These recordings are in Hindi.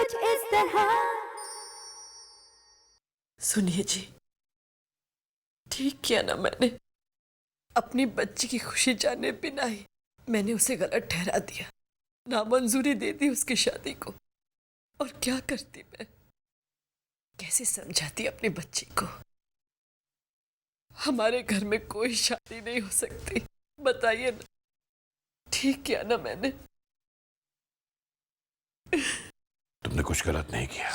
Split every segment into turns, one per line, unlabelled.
कुछ इस तरह।
सुनिए जी, ठीक किया ना मैंने, अपनी बच्ची की खुशी जाने बिना ही मैंने उसे गलत ठहरा दिया, नामंजूरी दे दी उसकी शादी को। और क्या करती मैं, कैसे समझाती अपनी बच्ची को। हमारे घर में कोई शादी नहीं हो सकती, बताइए ना, ठीक किया ना मैंने।
तुमने कुछ गलत नहीं किया।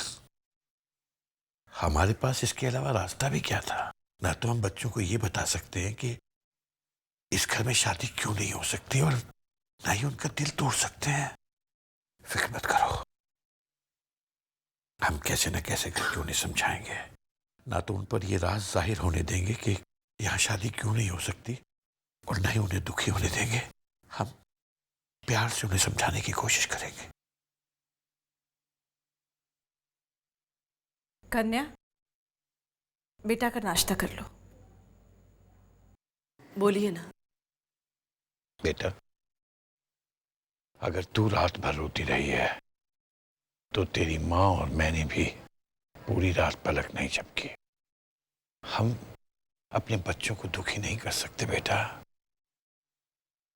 हमारे पास इसके अलावा रास्ता भी क्या था? ना तो हम बच्चों को ये बता सकते हैं कि इस घर में शादी क्यों नहीं हो सकती, और ना ही उनका दिल तोड़ सकते हैं। फिक्र मत करो, हम कैसे न कैसे करके उन्हें समझाएंगे। ना तो उन पर यह राज जाहिर होने देंगे कि यहाँ शादी क्यों नहीं हो सकती, और ना ही उन्हें दुखी होने देंगे। हम प्यार से उन्हें समझाने की कोशिश करेंगे।
कन्या, बेटा का नाश्ता कर लो। बोलिए ना।
बेटा, अगर तू रात भर रोती रही है तो तेरी माँ और मैंने भी पूरी रात पलक नहीं झपकी। हम अपने बच्चों को दुखी नहीं कर सकते बेटा।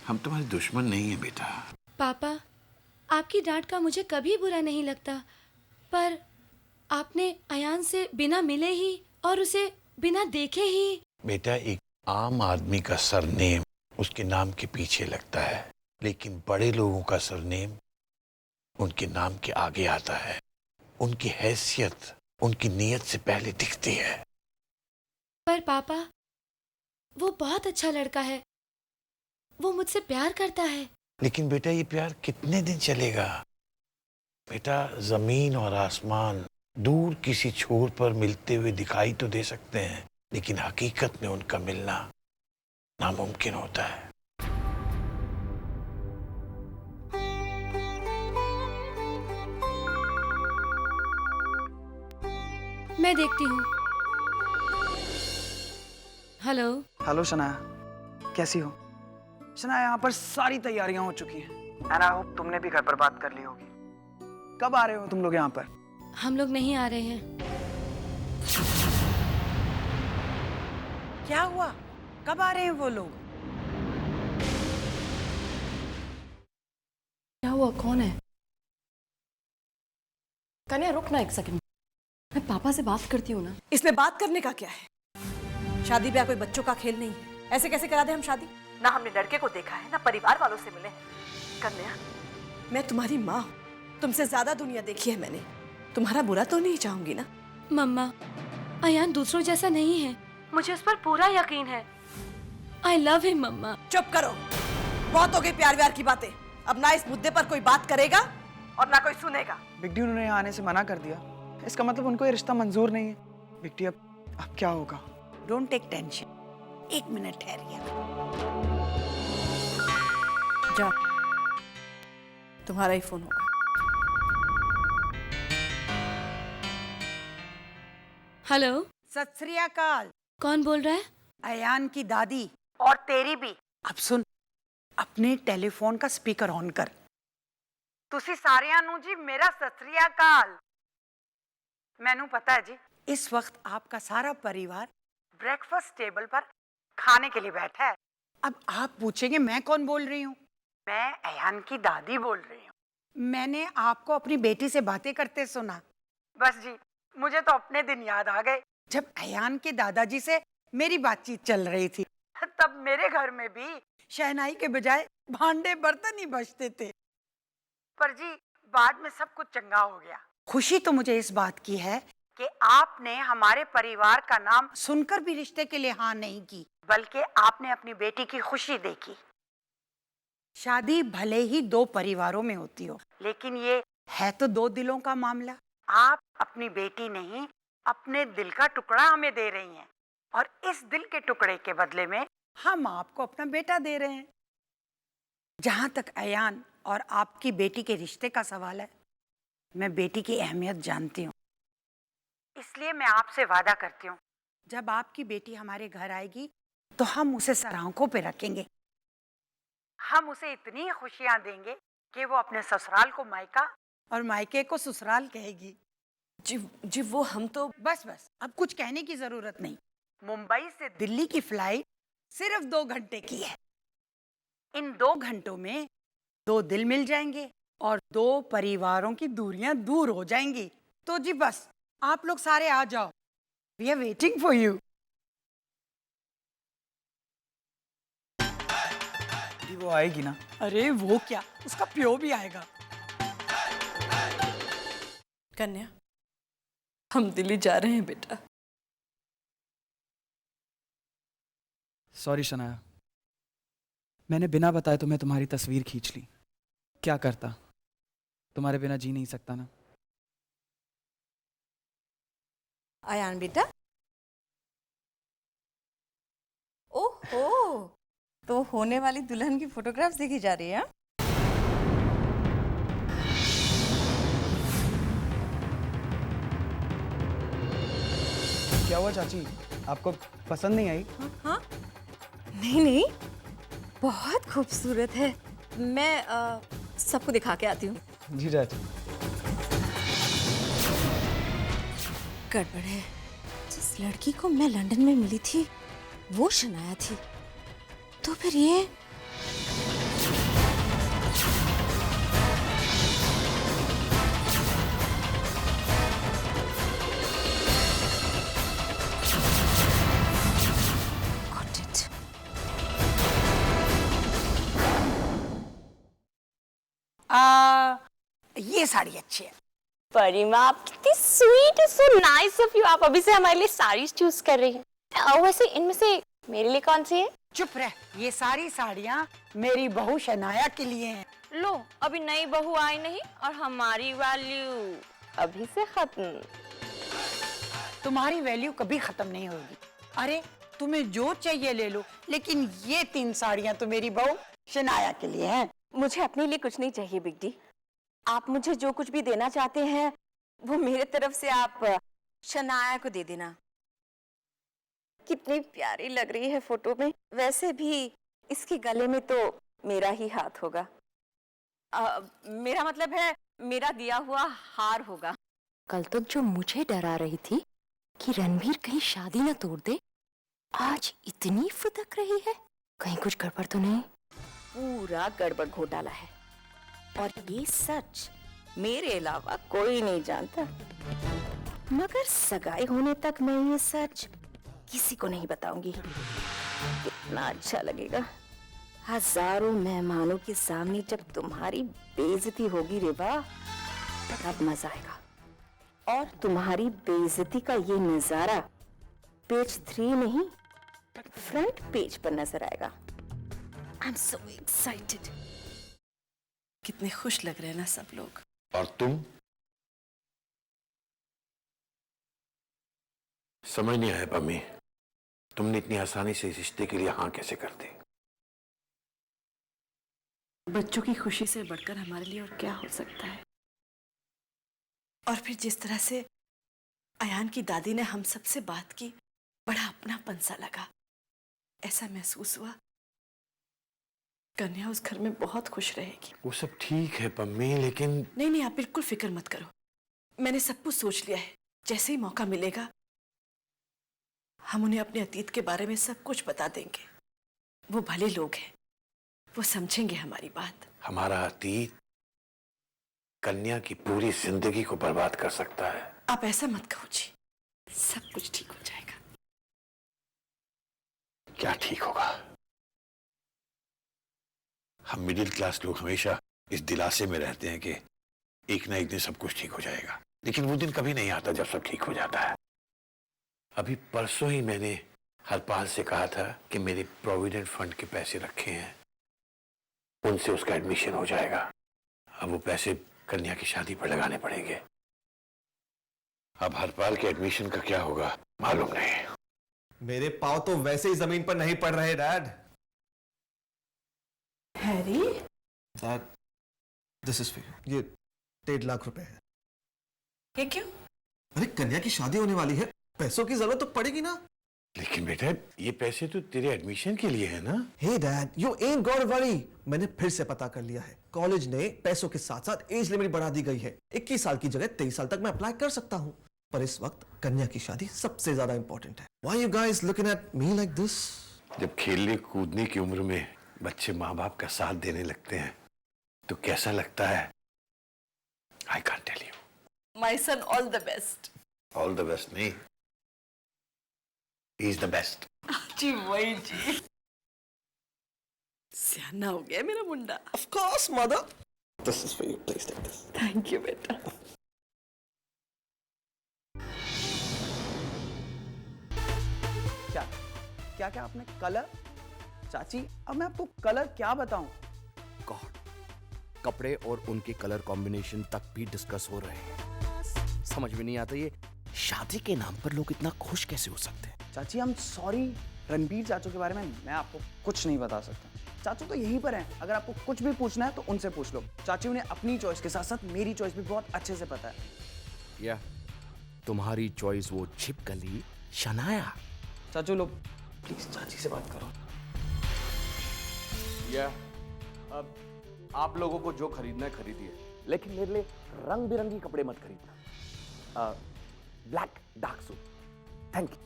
हम तुम्हारे दुश्मन नहीं है बेटा।
पापा, आपकी डांट का मुझे कभी बुरा नहीं लगता, पर आपने अयान से बिना मिले ही और उसे बिना देखे ही।
बेटा, एक आम आदमी का सरनेम उसके नाम के पीछे लगता है, लेकिन बड़े लोगों का सरनेम उनके नाम के आगे आता है। उनकी हैसियत उनकी नीयत से पहले दिखती है।
पर पापा, वो बहुत अच्छा लड़का है, वो मुझसे प्यार करता है।
लेकिन बेटा, ये प्यार कितने दिन चलेगा? बेटा, जमीन और आसमान दूर किसी छोर पर मिलते हुए दिखाई तो दे सकते हैं, लेकिन हकीकत में उनका मिलना नामुमकिन होता है।
मैं देखती हूँ। हेलो।
हेलो शनाया, कैसी हो? शनाया, यहाँ पर सारी तैयारियां हो चुकी हैं एंड आई होप तुमने भी घर पर बात कर ली होगी। कब आ रहे हो तुम लोग यहाँ पर?
हम लोग नहीं आ रहे हैं।
क्या हुआ? कब आ रहे हैं वो लोग?
क्या हुआ, कौन है? कन्या रुक ना एक सेकंड, मैं पापा से बात करती हूँ ना।
इसमें बात करने का क्या है? शादी ब्याह कोई बच्चों का खेल नहीं है। ऐसे कैसे करा दे हम शादी? ना हमने लड़के को देखा है, ना परिवार वालों से मिले हैं। कन्या, मैं तुम्हारी माँ हूँ, तुमसे ज्यादा दुनिया देखी है मैंने। तुम्हारा बुरा तो नहीं चाहूंगी ना?
मम्मा, अयान दूसरों जैसा नहीं है, मुझे उस पर पूरा यकीन है। आई लव हिम मम्मा।
चुप करो, बहुत हो गई प्यार व्यार की बातें। अब ना इस मुद्दे पर कोई बात करेगा और ना कोई सुनेगा।
बिगडी, उन्होंने यहाँ आने से मना कर दिया, इसका मतलब उनको ये रिश्ता मंजूर नहीं है। बिगडी, अब क्या होगा?
डोंट टेक टेंशन, एक मिनट ठहरिए।
जा, तुम्हारा ही फोन होगा।
हेलो।
सत श्री अकाल।
कौन बोल रहा है?
अयान की दादी और तेरी भी। अब सुन, अपने टेलीफोन का स्पीकर ऑन कर। तुसी सारियां नू जी मेरा सत श्री अकाल। मैनू पता है जी, इस वक्त आपका सारा परिवार ब्रेकफास्ट टेबल पर खाने के लिए बैठा है। अब आप पूछेंगे मैं कौन बोल रही हूँ? मैं अयान की दादी बोल रही हूँ। मैंने आपको अपनी बेटी से बातें करते सुना। बस जी, मुझे तो अपने दिन याद आ गए जब अयान के दादाजी से मेरी बातचीत चल रही थी। तब मेरे घर में भी शहनाई के बजाय भांडे बर्तन ही बजते थे। पर जी, बाद में सब कुछ चंगा हो गया। खुशी तो मुझे इस बात की है कि आपने हमारे परिवार का नाम सुनकर भी रिश्ते के लिए हाँ नहीं की, बल्कि आपने अपनी बेटी की खुशी देखी। शादी भले ही दो परिवारों में होती हो, लेकिन ये है तो दो दिलों का मामला। आप अपनी बेटी नहीं, अपने दिल का टुकड़ा हमें दे रही हैं, और इस दिल के टुकड़े के बदले में हम आपको अपना बेटा दे रहे हैं। जहां तक अयान और आपकी बेटी के रिश्ते का सवाल है, मैं बेटी की अहमियत जानती हूँ, इसलिए मैं आपसे वादा करती हूँ, जब आपकी बेटी हमारे घर आएगी तो हम उसे सर आंखों पे रखेंगे। हम उसे इतनी खुशियां देंगे कि वो अपने ससुराल को मायका और मायके को ससुराल कहेगी।
जी जी वो हम तो
बस बस, अब कुछ कहने की जरूरत नहीं। मुंबई से दिल्ली की फ्लाइट सिर्फ 2 घंटे की है। इन 2 घंटों में 2 दिल मिल जाएंगे और 2 परिवारों की दूरियां दूर हो जाएंगी। तो जी बस, आप लोग सारे आ जाओ। We are waiting for you.
वो आएगी ना?
अरे वो क्या, उसका प्यो भी आएगा।
कन्या, हम दिल्ली जा रहे हैं बेटा।
सॉरी शनाया, मैंने बिना बताए तुम्हें तुम्हारी तस्वीर खींच ली। क्या करता, तुम्हारे बिना जी नहीं सकता ना।
अयान बेटा, ओहो, तो होने वाली दुल्हन की फोटोग्राफ्स देखी जा रही है? हाँ?
क्या हुआ चाची, आपको पसंद नहीं आई?
हाँ? नहीं नहीं, बहुत खूबसूरत है। मैं सबको दिखा के आती हूँ।
जी चाची।
गड़बड़ है, जिस लड़की को मैं लंदन में मिली थी वो शनाया थी, तो फिर ये Got it.
ये साड़ी अच्छी है।
परिमा, आप कितनी स्वीट है, सो नाइस ऑफ यू। आप अभी से हमारे लिए साड़ीज चूज कर रही हैं। और वैसे इनमें से मेरे लिए कौन सी है?
चुप रह, ये सारी साड़ियाँ मेरी बहू शनाया के लिए हैं।
लो, अभी नई बहू आई नहीं और हमारी वैल्यू अभी से खत्म।
तुम्हारी वैल्यू कभी खत्म नहीं होगी। अरे तुम्हें जो चाहिए ले लो, लेकिन ये 3 साड़ियाँ तो मेरी बहू शनाया के लिए हैं।
मुझे अपने लिए कुछ नहीं चाहिए बिग डी। आप मुझे जो कुछ भी देना चाहते हैं वो मेरे तरफ से आप शनाया को दे देना। कितनी प्यारी लग रही है फोटो में। वैसे भी इसके गले में तो मेरा ही हाथ होगा। मेरा मतलब है मेरा दिया हुआ हार होगा। कल तक जो मुझे डरा रही थी कि रणवीर कहीं शादी ना तोड़ दे, आज इतनी फुदक रही है। कहीं कुछ गड़बड़ तो नहीं? पूरा गड़बड़ घोटाला है और ये सच मेरे अलावा कोई नहीं जानता। मगर सगाई होने तक मैं ये सच किसी को नहीं बताऊंगी। कितना अच्छा लगेगा हजारों मेहमानों के सामने जब तुम्हारी बेइज्जती होगी रेवा, तब मजा आएगा। और तुम्हारी बेइज्जती का ये नजारा पेज 3 नहीं, फ्रंट पेज पर नजर आएगा। I am so excited.
कितने खुश लग रहे हैं ना सब लोग।
और तुम? समझ नहीं आया पम्मी, तुमने इतनी आसानी से इस रिश्ते के लिए हाँ कैसे कर दी?
बच्चों की खुशी से बढ़कर हमारे लिए और क्या हो सकता है। और फिर जिस तरह से अयान की दादी ने हम सबसे बात की, बड़ा अपनापन सा लगा। ऐसा महसूस हुआ कन्या उस घर में बहुत खुश रहेगी।
वो सब ठीक है पम्मी, लेकिन
नहीं नहीं, आप बिल्कुल फिक्र मत करो। मैंने सब कुछ सोच लिया है। जैसे ही मौका मिलेगा हम उन्हें अपने अतीत के बारे में सब कुछ बता देंगे। वो भले लोग हैं, वो समझेंगे हमारी बात।
हमारा अतीत कन्या की पूरी जिंदगी को बर्बाद कर सकता है।
आप ऐसा मत कहो जी, सब कुछ ठीक हो जाएगा।
क्या ठीक होगा? हम मिडिल क्लास लोग हमेशा इस दिलासे में रहते हैं कि एक ना एक दिन सब कुछ ठीक हो जाएगा, लेकिन वो दिन कभी नहीं आता जब सब ठीक हो जाता है। अभी परसों ही मैंने हरपाल से कहा था कि मेरे प्रोविडेंट फंड के पैसे रखे हैं, उनसे उसका एडमिशन हो जाएगा। अब वो पैसे कन्या की शादी पर लगाने पड़ेंगे। अब हरपाल के एडमिशन का क्या होगा मालूम नहीं।
मेरे पाँव तो वैसे ही जमीन पर नहीं पड़ रहे dad.
Harry,
dad, this is for you. ये 1.5 लाख रुपए है।
ये क्यों?
अरे कन्या की शादी होने वाली है, पैसों की जरूरत तो पड़ेगी ना।
लेकिन बेटा ये पैसे तो तेरे एडमिशन के लिए है ना।
Hey Dad, you ain't got to worry. मैंने फिर से पता कर लिया है, कॉलेज ने पैसों के साथ साथ एज लिमिट बढ़ा दी गई है। 21 साल की जगह 23 साल तक मैं अप्लाई कर सकता हूँ, पर इस वक्त कन्या की शादी सबसे ज्यादा इंपॉर्टेंट है। Why you guys looking at me like this?
जब खेलने कूदने की उम्र में बच्चे माँ बाप का साथ देने लगते हैं तो कैसा लगता है? I can't tell you.
My son all the best.
All the best नहीं, he's the best.
जी वही जी, सियाना हो गया मेरा मुंडा।
Of course, mother. This is for you. Please take this.
Thank you बेटा।
क्या क्या क्या आपने कलर? चाची अब मैं आपको कलर क्या बताऊं?
गॉड, कपड़े और उनके कलर कॉम्बिनेशन तक भी डिस्कस हो रहे हैं। समझ में नहीं आता ये शादी के नाम पर लोग इतना खुश कैसे हो सकते हैं।
चाची I'm सॉरी, रणबीर चाचू के बारे में मैं आपको कुछ नहीं बता सकता। चाचू तो यहीं पर हैं, अगर आपको कुछ भी पूछना है तो उनसे पूछ लो। चाची उन्हें अपनी चॉइस के साथ साथ मेरी चॉइस भी बहुत अच्छे से पता है।
या तुम्हारी चॉइस वो छिपकली शनाया।
चाचू लो प्लीज चाची से बात करो।
या अब आप लोगों को जो खरीदना है खरीदिए, लेकिन मेरे लिए रंग बिरंगी कपड़े मत खरीदना। Black dark suit, thank you.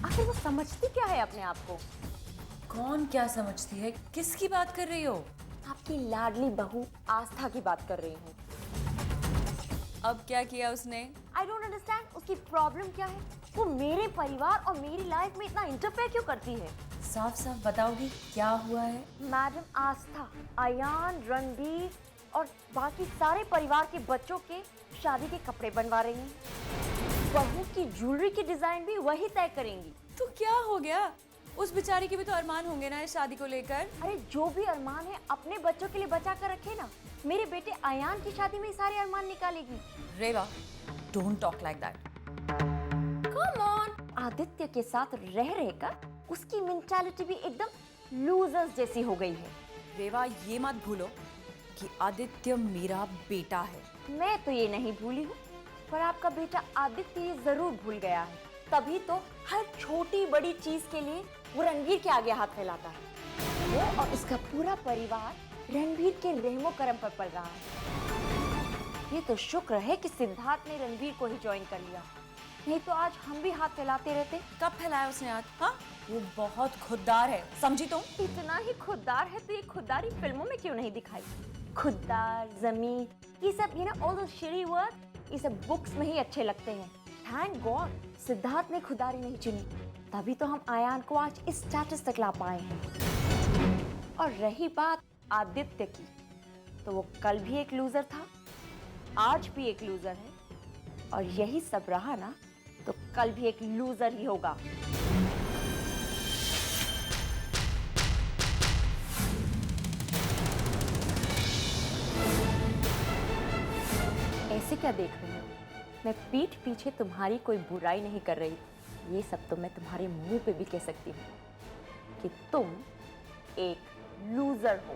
आखिर वो समझती क्या है अपने आप को?
कौन क्या समझती है? किसकी बात कर रही हो?
आपकी लाडली बहू आस्था की बात कर रही हूँ।
अब क्या किया उसने?
आई डोंट अंडरस्टैंड, उसकी प्रॉब्लम क्या है? वो मेरे परिवार और मेरी लाइफ में इतना इंटरफेयर क्यों करती है?
साफ साफ बताओगी क्या हुआ है?
मैडम आस्था अयान, रणबीर और बाकी सारे परिवार के बच्चों के शादी के कपड़े बनवा रही हैं। बहू की ज्वेलरी की डिजाइन भी वही तय करेंगी।
तो क्या हो गया? उस बेचारी के भी तो अरमान होंगे ना इस शादी को लेकर।
अरे जो भी अरमान है अपने बच्चों के लिए बचा कर रखे ना। मेरे बेटे अयान की शादी में ही सारे अरमान निकालेगी।
Reva, don't talk like that.
Come on, Aditya के साथ रह रहकर उसकी मेंटालिटी भी एकदम लूजर्स जैसी हो गई है।
रेवा, ये मत भूलो कि आदित्य मेरा बेटा है।
मैं तो ये नहीं भूली हूँ, पर आपका बेटा आदित्य ये जरूर भूल गया है। तभी तो हर छोटी बड़ी चीज के लिए वो रणवीर के आगे हाथ फैलाता है। वो और उसका पूरा परिवार रणवीर के रहमो करम पर पल रहा है। ये तो शुक्र है कि सिद्धार्थ ने रणवीर को ही ज्वाइन कर लिया, नहीं तो आज हम भी हाथ फैलाते रहते।
कब फैलाया उसने हाथ? हाँ, वो बहुत खुददार है, समझी तुम?
इतना ही खुददार है तो ये खुददारी फिल्मों में क्यों नहीं दिखाई? खुददार, जमीन, ये सब ऑल दोस शिटी वर्ड, ये सब बुक्स में ही अच्छे लगते हैं। थैंक गॉड सिद्धार्थ ने खुददारी नहीं चुनी, तभी तो हम आयान को आज इस स्टेटस तक ला पाए हैं। और रही बात आदित्य की, तो वो कल भी एक लूजर था, आज भी एक लूजर है, और यही सब रहा ना तो कल भी एक लूजर ही होगा। ऐसे क्या देख रहे हो? मैं पीठ पीछे तुम्हारी कोई बुराई नहीं कर रही। ये सब तो मैं तुम्हारे मुंह पे भी कह सकती हूँ कि तुम एक लूजर हो।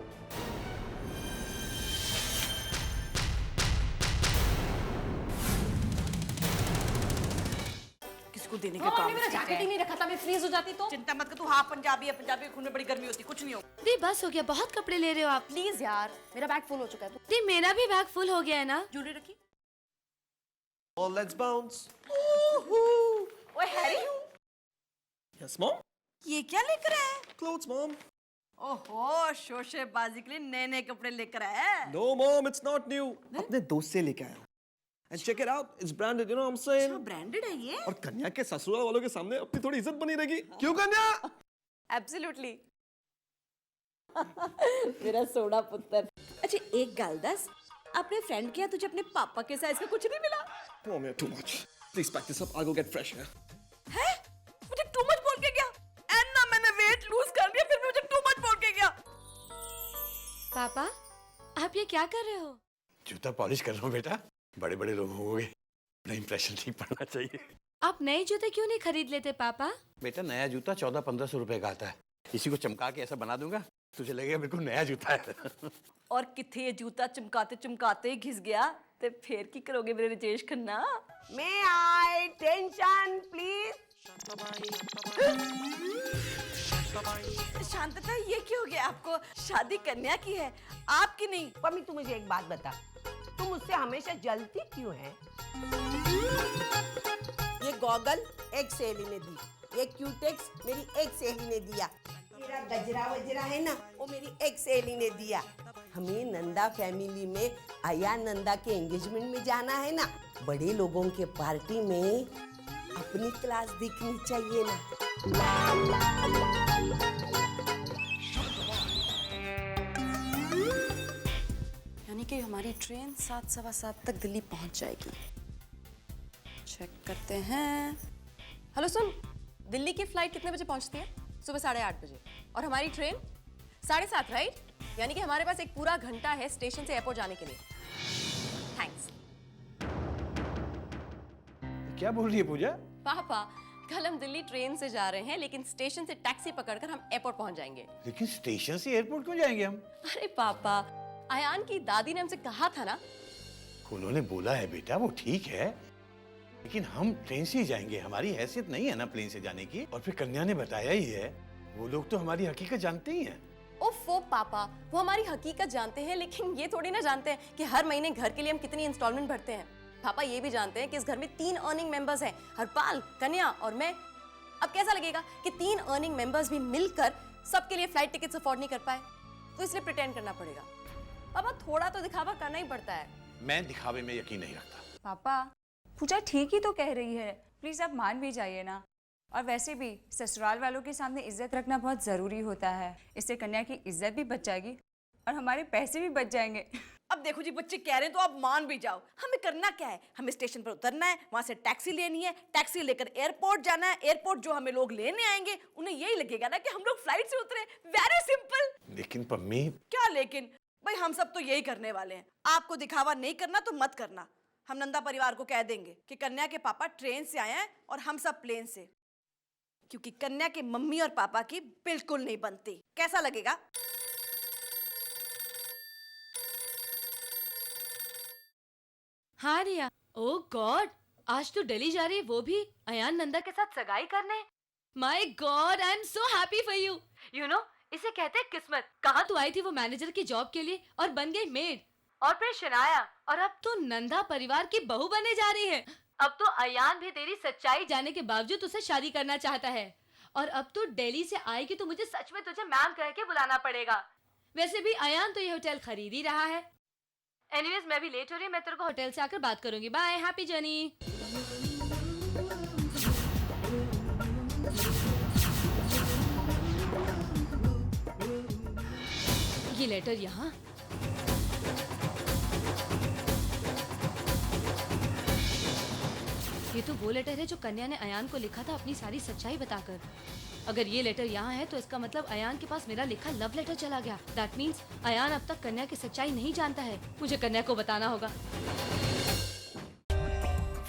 किसको देने का काम?
मेरा जैकेट ही नहीं रखा था, मैं फ्रीज हो जाती तो।
चिंता मत कर तू, हाँ पंजाबी है, पंजाबी खून में बड़ी गर्मी होती, कुछ नहीं हो।
दी बस हो गया, बहुत कपड़े ले रहे हो आप।
प्लीज यार, मेरा बैग फुल हो चुका है।
दी मेरा भी बैग फुल हो गया है ना।
ज्वेलरी रखी।
Oh, let's bounce.
ओए हैरी,
Yes, mom.
ये क्या लेकर आया है?
Clothes, mom.
ओहो, शोशेबाजी के लिए नए नए कपड़े लेकर आया है।
No, mom, it's not new. अपने दोस्त से लेके आया हूँ. And check it out, it's branded. You know what I'm saying?
अच्छा ब्रांडेड है ये?
और कन्या के ससुराल वालों के सामने अपनी थोड़ी इज्जत बनी रहेगी. क्यों कन्या?
एब्सोल्युटली।
मेरा सोना पुत्र। अच्छा एक गल दस, अपने फ्रेंड के यहाँ तुझे अपने पापा के साइज का कुछ नहीं मिला?
Mom, you're too much. Please pack this up. I'll go get fresh hair.
है? मुझे टू मच बोल के गया। एन्ना मैंने वेट लूज कर लिया, फिर भी मुझे टू मच बोल के गया।
पापा, आप ये क्या कर रहे हो?
जूता पॉलिश कर रहा हूँ बेटा, बड़े बड़े लोग हो गए, अपना इंप्रेशन ठीक पड़ना चाहिए।
आप नए जूते क्यों नहीं खरीद लेते पापा?
बेटा नया जूता 1400-1500 रुपए का आता है, इसी को चमका के ऐसा बना दूंगा तुझे लगेगा बिल्कुल नया जूता है।
और किथे ये जूता चमकाते चमकाते ही घिस गया ते फिर की करोगे मेरे राजेश खन्ना?
मैं आई टेंशन प्लीज।
शांतता, ये क्यों हो गया आपको? शादी कन्या की है, आपकी नहीं।
पम्मी तू मुझे एक बात बता, तुम मुझसे हमेशा जलती क्यों है? ये गॉगल एक सहेली ने दी, ये क्यूटेक्स मेरी एक सहेली ने दिया, मेरा गजरा वजरा है ना वो मेरी एक सहेली ने दिया। हमें नंदा फैमिली में आया नंदा के एंगेजमेंट में जाना है ना, बड़े लोगों के पार्टी में अपनी क्लास दिखनी चाहिए ना।
यानी कि हमारी ट्रेन 7:15 तक दिल्ली पहुंच जाएगी। चेक करते हैं। हेलो सुन, दिल्ली की फ्लाइट कितने बजे पहुंचती है? सुबह 8:30 बजे। और हमारी ट्रेन 7:30, राइट? यानी कि हमारे पास एक पूरा घंटा है स्टेशन से एयरपोर्ट जाने के लिए। थैंक्स।
क्या बोल रही है पूजा?
पापा, कल हम दिल्ली ट्रेन से जा रहे हैं, लेकिन स्टेशन से टैक्सी पकड़कर हम एयरपोर्ट पहुंच जाएंगे।
लेकिन स्टेशन से एयरपोर्ट क्यों जाएंगे हम?
अरे पापा, अयान की दादी ने हमसे कहा था ना।
उन्होंने बोला है बेटा, वो ठीक है, लेकिन हम ट्रेन से ही जाएंगे। हमारी हैसियत नहीं है ना प्लेन से जाने की। और फिर कन्या ने बताया ही है, वो लोग तो हमारी हकीकत जानते ही हैं।
ओफो पापा, वो हमारी हकीकत जानते हैं, लेकिन ये थोड़ी ना जानते हैं कि हर महीने घर के लिए हम कितनी इंस्टॉलमेंट भरते हैं। पापा ये भी जानते हैं कि इस घर में 3 अर्निंग मेंबर्स हैं, हरपाल, कन्या और मैं। अब कैसा लगेगा कि 3 अर्निंग मेंबर्स भी मिलकर सबके लिए फ्लाइट टिकट्स अफोर्ड नहीं कर पाए? तो इसलिए प्रिटेंड करना पड़ेगा। पापा थोड़ा तो दिखावा करना ही पड़ता है।
मैं दिखावे में यकीन नहीं रखता।
पापा, पूजा ठीक ही तो कह रही है, प्लीज आप मान भी जाइए ना। और वैसे भी ससुराल वालों के सामने इज्जत रखना बहुत जरूरी होता है, इससे कन्या की इज्जत भी बच जाएगी और हमारे पैसे भी बच जाएंगे।
अब देखो जी, बच्चे कह रहे हैं तो आप मान भी जाओ। हमें करना क्या है? हमें स्टेशन पर उतरना है, वहां से टैक्सी लेनी है, टैक्सी लेकर एयरपोर्ट जाना है, एयरपोर्ट जो हमें लोग लेने आएंगे उन्हें यही लगेगा ना कि हम लोग फ्लाइट से उतरे। Very simple.
लेकिन पम्मी।
क्या लेकिन? भाई हम सब तो यही करने वाले हैं। आपको दिखावा नहीं करना तो मत करना। हम नंदा परिवार को कह देंगे कि कन्या के पापा ट्रेन से आए हैं और हम सब प्लेन से, क्योंकि कन्या के मम्मी और पापा की बिल्कुल नहीं बनती। कैसा लगेगा?
हाँ रिया, ओह गॉड, आज तो दिल्ली जा रही है, वो भी अयान नंदा के साथ सगाई करने। My God, I am so happy for you. You know, इसे कहते हैं किस्मत। कहाँ तो आई थी वो मैनेजर की जॉब के लिए और बन गई मेड, और फिर शनाया, और अब तो नंदा परिवार की बहू बनने जा रही है। अब तो अयान भी तेरी सच्चाई जानने के बावजूद तुझसे शादी करना चाहता है। और अब तो दिल्ली से आएगी तो मुझे सच में तुझे मैम कह के बुलाना पड़ेगा। वैसे भी अयान तो ये होटल खरीद ही रहा है। एनीवेज, मैं भी लेट हो रही हूँ, मैं तेरे को होटल से आकर बात करूंगी। Bye, happy journey. ये लेटर यहाँ। ये तो वो लेटर है जो कन्या ने अयान को लिखा था अपनी सारी सच्चाई बताकर। अगर ये लेटर यहाँ है तो इसका मतलब अयान के पास मेरा लिखा लव लेटर चला गया। दैट मीन्स अयान अब तक कन्या की सच्चाई नहीं जानता है। मुझे कन्या को बताना होगा।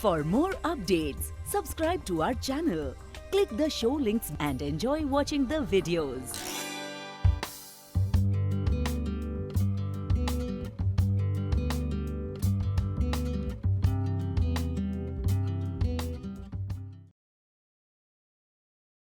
For more updates, subscribe to our channel, click the show links and enjoy watching the videos.